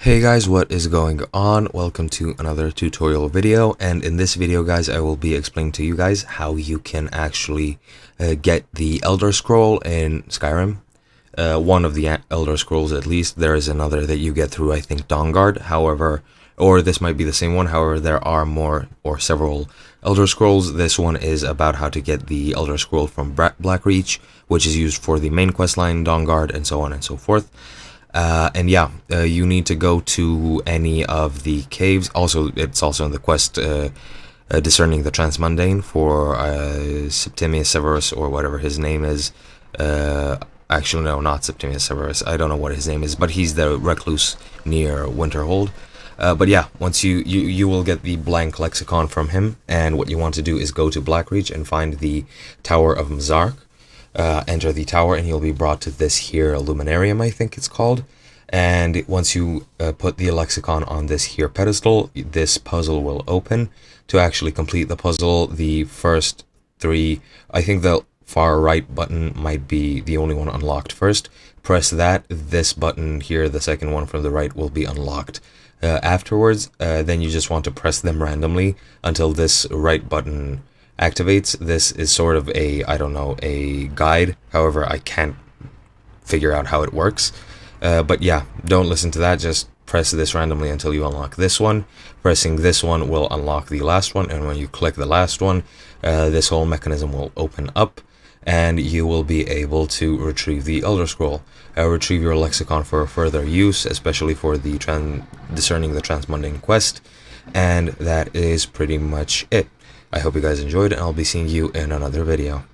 Hey guys, what is going on? Welcome to another tutorial video, and in this video guys I will be explaining to you guys how you can actually get the Elder Scroll in Skyrim. One of the Elder Scrolls at least. There is another that you get through, I think, Dawnguard, however, or this might be the same one, however there are more or several Elder Scrolls. This one is about how to get the Elder Scroll from Blackreach, which is used for the main questline, Dawnguard, and so on and so forth. You need to go to any of the caves. Also, it's also in the quest discerning the transmundane for Septimius Severus, or whatever his name is. Actually, no, not Septimius Severus. I don't know what his name is, but he's the recluse near Winterhold. But yeah, once you will get the blank lexicon from him, and what you want to do is go to Blackreach and find the Tower of Mzark. Enter the tower and you'll be brought to this here luminarium, I think it's called. And once you put the lexicon on this here pedestal, this puzzle will open. To actually complete the puzzle, the first three, I think the far right button might be the only one unlocked first. Press that. This button here, the second one from the right, will be unlocked afterwards. Then you just want to press them randomly until this right button activates. This is sort of a, I don't know, a guide. However, I can't figure out how it works. But yeah, don't listen to that. Just press this randomly until you unlock this one. Pressing this one will unlock the last one, and when you click the last one, this whole mechanism will open up, and you will be able to retrieve the Elder Scroll. Retrieve your lexicon for further use, especially for the discerning the transmundane quest, and that is pretty much it. I hope you guys enjoyed, and I'll be seeing you in another video.